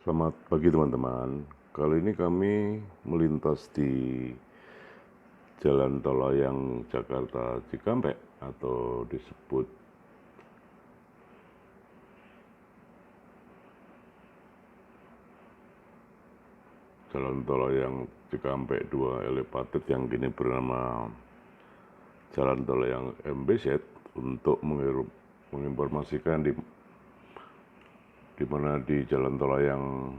Selamat pagi teman-teman. Kali ini kami melintas di Jalan Tol Layang Jakarta Cikampek atau disebut Jalan Tol Layang Cikampek 2 Elevated yang kini bernama Jalan Tol Layang MBZ untuk menginformasikan di mana di Jalan Tol Layang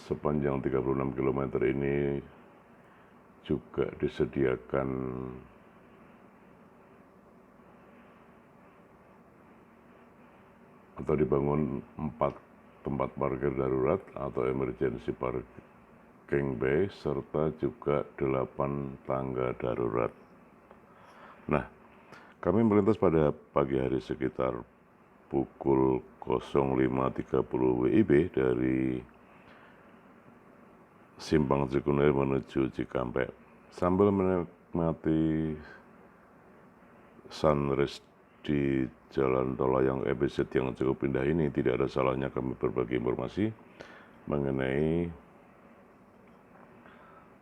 sepanjang 36 km ini juga disediakan atau dibangun 4 tempat parkir darurat atau emergency parking bay serta juga 8 tangga darurat. Nah, kami melintas pada pagi hari sekitar pukul 05.30 WIB dari Simpang Cikunir menuju Cikampek sambil menikmati sunrise di Jalan Tol Layang MBZ yang cukup indah ini. Tidak ada salahnya kami berbagi informasi mengenai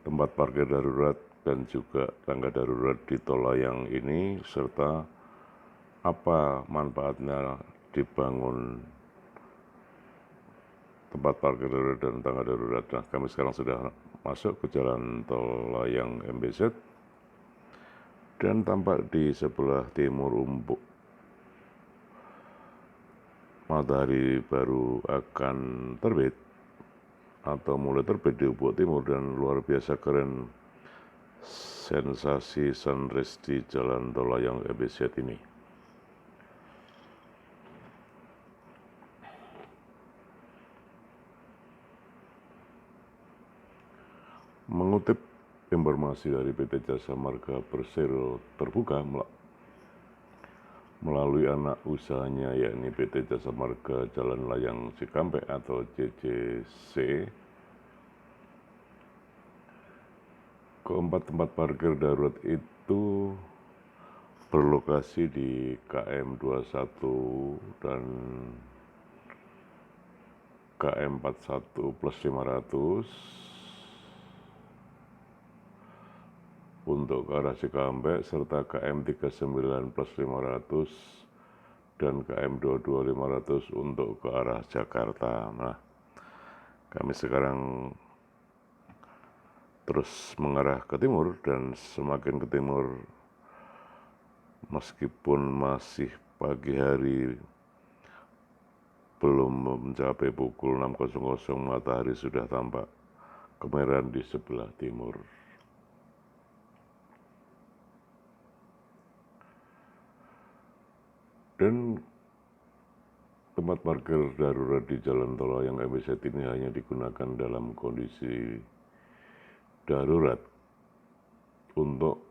tempat parkir darurat dan juga tangga darurat di Tol Layang ini serta apa manfaatnya dibangun tempat parkir darurat dan tangga darurat. Nah, kami sekarang sudah masuk ke Jalan Tol Layang MBZ dan tampak di sebelah timur matahari baru akan terbit atau mulai terbit di ufuk timur dan luar biasa keren sensasi sunrise di Jalan Tol Layang MBZ ini. Mengutip informasi dari PT Jasa Marga Persero Terbuka melalui anak usahanya yakni PT Jasa Marga Jalan Layang Cikampek atau JJC, keempat tempat parkir darurat itu berlokasi di KM 21 dan KM 41 plus 500 untuk ke arah Cikampek serta KM 39 plus 500 dan KM 22 500 untuk ke arah Jakarta. Nah, kami sekarang terus mengarah ke timur dan semakin ke timur meskipun masih pagi hari belum mencapai pukul 6.00 matahari sudah tampak kemerahan di sebelah timur. Dan tempat parkir darurat di Jalan Tol Layang MBZ ini hanya digunakan dalam kondisi darurat untuk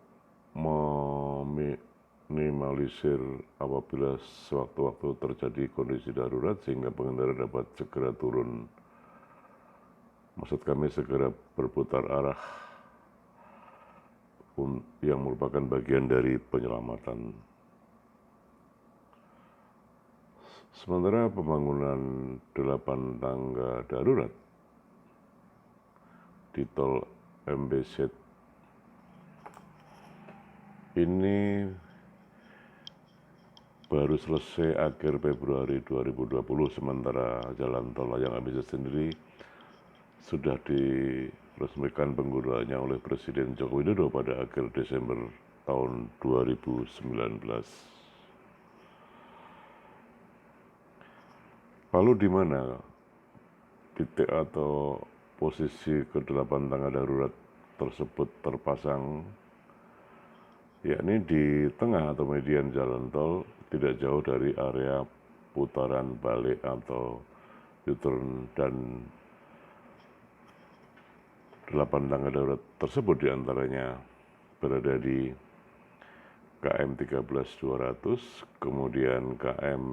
meminimalisir apabila sewaktu-waktu terjadi kondisi darurat sehingga pengendara dapat segera turun. Maksud kami segera berputar arah yang merupakan bagian dari penyelamatan. Sementara pembangunan 8 tangga darurat di Tol MBZ ini baru selesai akhir Februari 2020, sementara Jalan Tol Layang MBZ sendiri sudah diresmikan penggunaannya oleh Presiden Joko Widodo pada akhir Desember tahun 2019. Lalu di mana titik atau posisi ke-8 tangga darurat tersebut terpasang? Yakni di tengah atau median jalan tol, tidak jauh dari area putaran balik atau U-turn, dan 8 tangga darurat tersebut diantaranya berada di KM 13.200, kemudian KM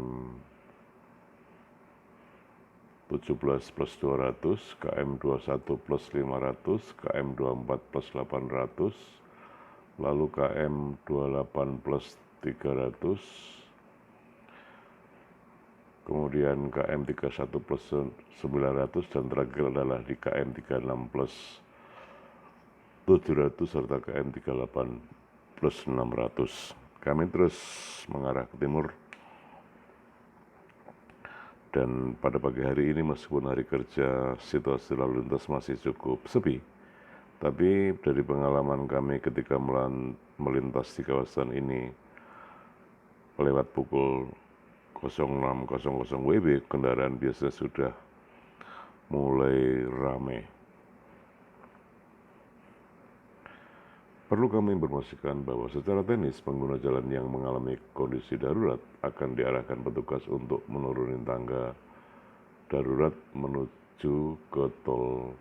17 plus 200, KM 21 plus 500, KM 24 plus 800, lalu KM 28 plus 300, kemudian KM 31 plus 900, dan terakhir adalah di KM 36 plus 700 serta KM 38 plus 600. Kami terus mengarah ke timur, dan pada pagi hari ini meskipun hari kerja situasi lalu lintas masih cukup sepi, tapi dari pengalaman kami ketika melintas di kawasan ini lewat pukul 06.00 WIB, kendaraan biasa sudah mulai ramai. Perlu kami informasikan bahwa secara teknis pengguna jalan yang mengalami kondisi darurat akan diarahkan petugas untuk menuruni tangga darurat menuju ke tol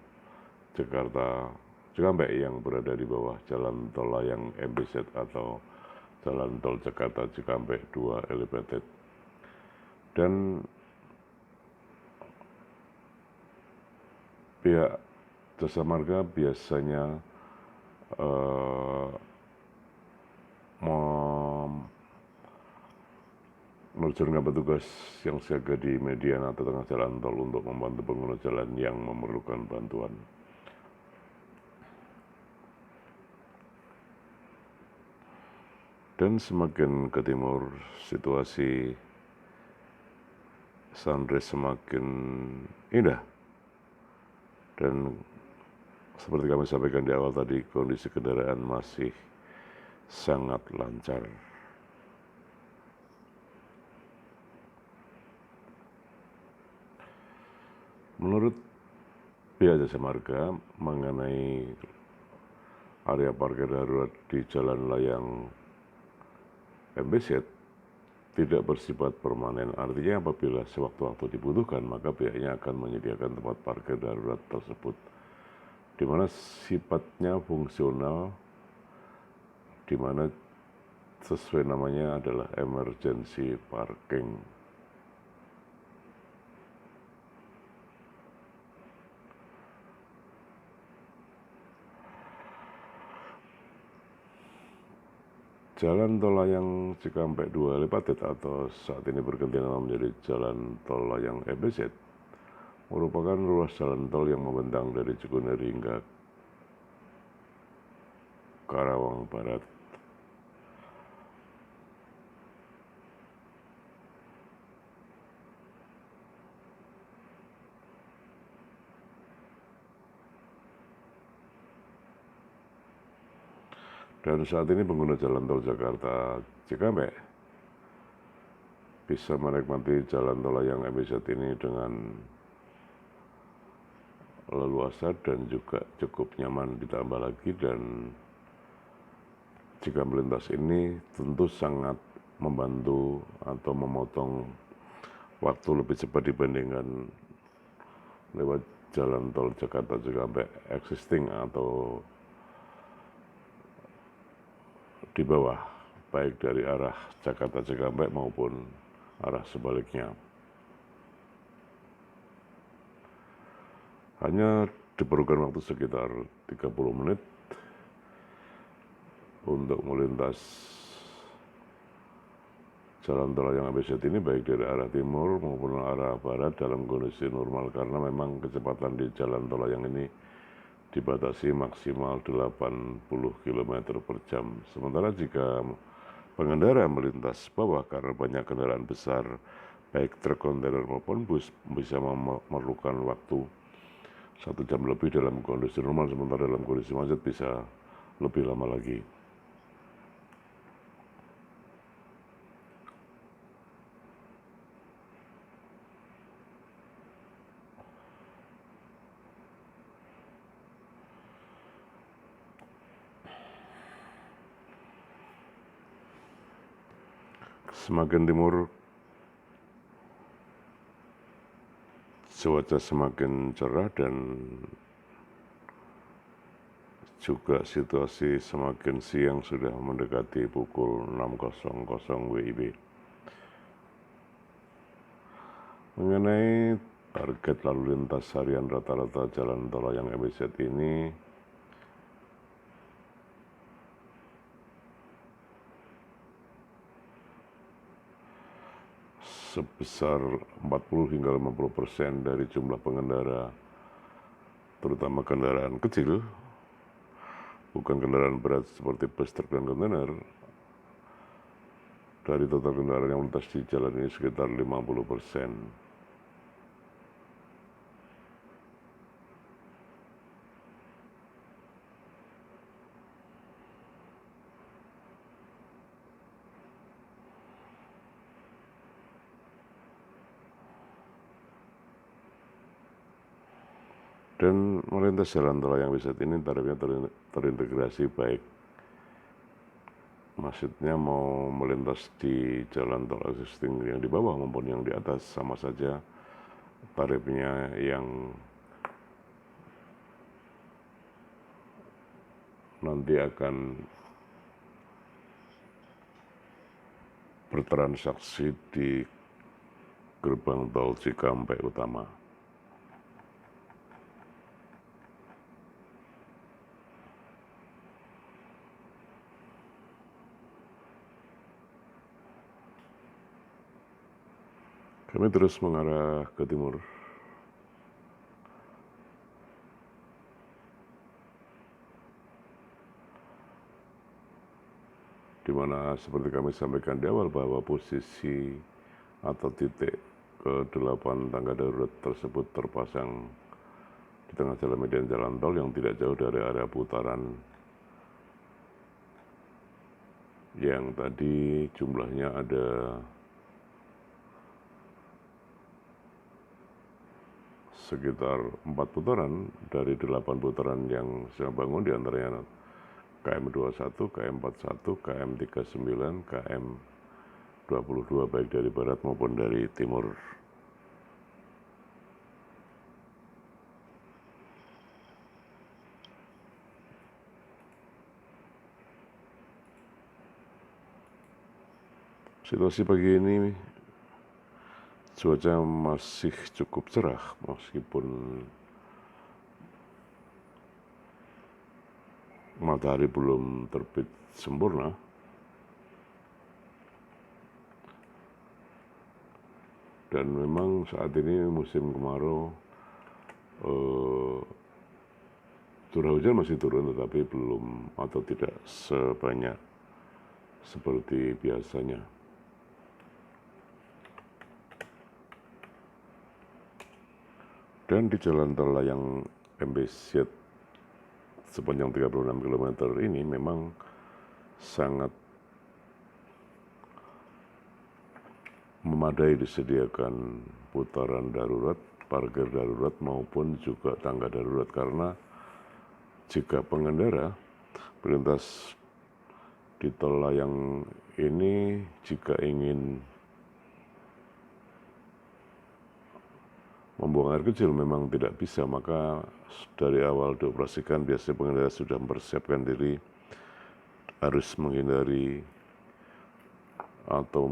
Jakarta Cikampek yang berada di bawah jalan tol layang MBZ atau jalan tol Jakarta Cikampek 2 Elevated. Dan pihak Jasa Marga biasanya menerjunkan petugas yang siaga di median atau tengah jalan tol untuk membantu pengguna jalan yang memerlukan bantuan. Dan semakin ke timur, situasi sunrise semakin indah. Dan seperti kami sampaikan di awal tadi, kondisi kendaraan masih sangat lancar. Menurut pihak Jasa Marga mengenai area parkir darurat di jalan layang MBZ tidak bersifat permanen, artinya apabila sewaktu-waktu dibutuhkan maka pihaknya akan menyediakan tempat parkir darurat tersebut, di mana sifatnya fungsional, di mana sesuai namanya adalah emergency parking. Jalan tol layang Cikampek 2 Elevated atau saat ini berganti nama menjadi jalan tol layang MBZ merupakan ruas jalan tol yang membentang dari Cikunir hingga Karawang Barat. Dan saat ini pengguna jalan tol Jakarta Cikampek bisa menikmati jalan tol layang MBZ ini dengan leluasa dan juga cukup nyaman. Ditambah lagi, dan jika melintas ini tentu sangat membantu atau memotong waktu lebih cepat dibandingkan lewat jalan tol Jakarta Cikampek existing atau di bawah, baik dari arah Jakarta Cikampek maupun arah sebaliknya. Hanya diperlukan waktu sekitar 30 menit untuk melintas jalan tol layang MBZ ini baik dari arah timur maupun arah barat dalam kondisi normal, karena memang kecepatan di jalan tol layang ini dibatasi maksimal 80 km per jam. Sementara jika pengendara melintas bawah karena banyak kendaraan besar, baik truk kontainer maupun bus, bisa memerlukan waktu 1 jam lebih dalam kondisi normal, sementara dalam kondisi macet bisa lebih lama lagi. Semakin timur, cuaca semakin cerah dan juga situasi semakin siang, sudah mendekati pukul 6.00 WIB. Mengenai target lalu lintas harian rata-rata jalan tol layang MBZ ini, sebesar 40 hingga 50% dari jumlah pengendara, terutama kendaraan kecil, bukan kendaraan berat seperti bus, truk, dan kontainer. Dari total kendaraan yang melintas di jalan ini sekitar 50%. Dan melintas jalan tol layang Besat ini tarifnya terintegrasi baik. Maksudnya mau melintas di jalan tol existing yang di bawah maupun yang di atas sama saja tarifnya, yang nanti akan bertransaksi di gerbang tol Cikampek Utama. Kami terus mengarah ke timur. Di mana seperti kami sampaikan di awal bahwa posisi atau titik ke-8 tangga darurat tersebut terpasang di tengah jalan median jalan tol yang tidak jauh dari area putaran yang tadi jumlahnya ada sekitar 4 putaran dari 8 putaran yang sedang bangun, diantaranya KM 21, KM 41, KM 39, KM 22 baik dari barat maupun dari timur. Situasi pagi ini cuaca masih cukup cerah meskipun matahari belum terbit sempurna. Dan memang saat ini musim kemarau, curah hujan masih turun tetapi belum atau tidak sebanyak seperti biasanya. Dan di jalan tol layang MBZ sepanjang 36 km ini memang sangat memadai disediakan putaran darurat, parkir darurat maupun juga tangga darurat, karena jika pengendara melintas di tol layang ini jika ingin membuang air kecil memang tidak bisa, maka dari awal dioperasikan biasanya pengendara sudah mempersiapkan diri harus menghindari atau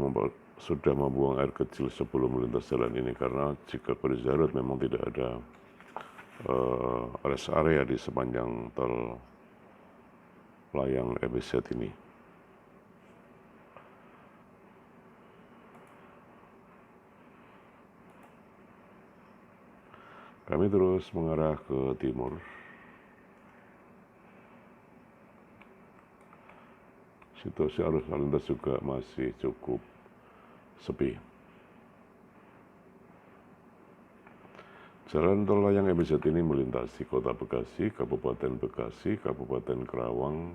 sudah membuang air kecil sebelum melintas jalan ini, karena jika kondisi darurat memang tidak ada rest area di sepanjang tol layang MBZ ini. Kami terus mengarah ke timur. Situasi arus lalu lintas juga masih cukup sepi. Jalan tol layang MBZ ini melintasi Kota Bekasi, Kabupaten Bekasi, Kabupaten Kerawang,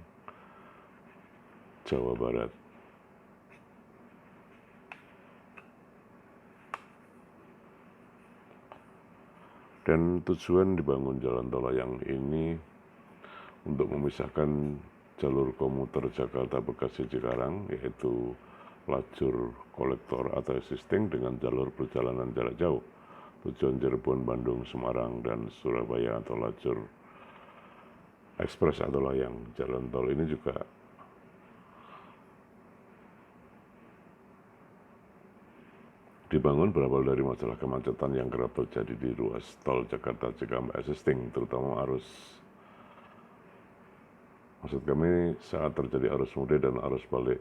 Jawa Barat. Dan tujuan dibangun jalan tol layang ini untuk memisahkan jalur komuter Jakarta Bekasi Cikarang, yaitu lajur kolektor atau existing dengan jalur perjalanan jarak jauh tujuan Cirebon, Bandung, Semarang, dan Surabaya atau lajur ekspres atau layang. Jalan tol ini juga dibangun berawal dari masalah kemacetan yang kerap terjadi di ruas tol Jakarta Cikampek existing, terutama maksud kami saat terjadi arus mudik dan arus balik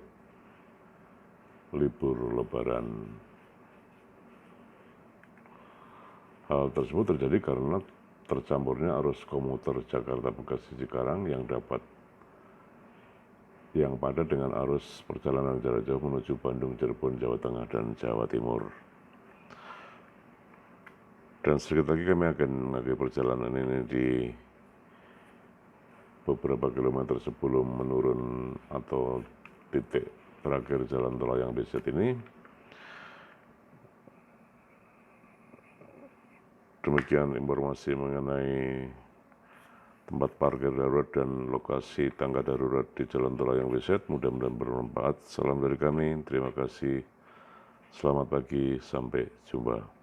libur Lebaran Hal tersebut terjadi karena tercampurnya arus komuter Jakarta Bekasi Cikarang yang padat dengan arus perjalanan jarak jauh menuju Bandung, Cirebon, Jawa Tengah, dan Jawa Timur. Dan sedikit lagi kami akan mengakhiri perjalanan ini di beberapa kilometer sebelum menurun atau titik terakhir jalan tol Layang Beset ini. Demikian informasi mengenai tempat parkir darurat dan lokasi tangga darurat di Jalan Tol Layang Beset. Mudah-mudahan bermanfaat. Salam dari kami, terima kasih. Selamat pagi, sampai jumpa.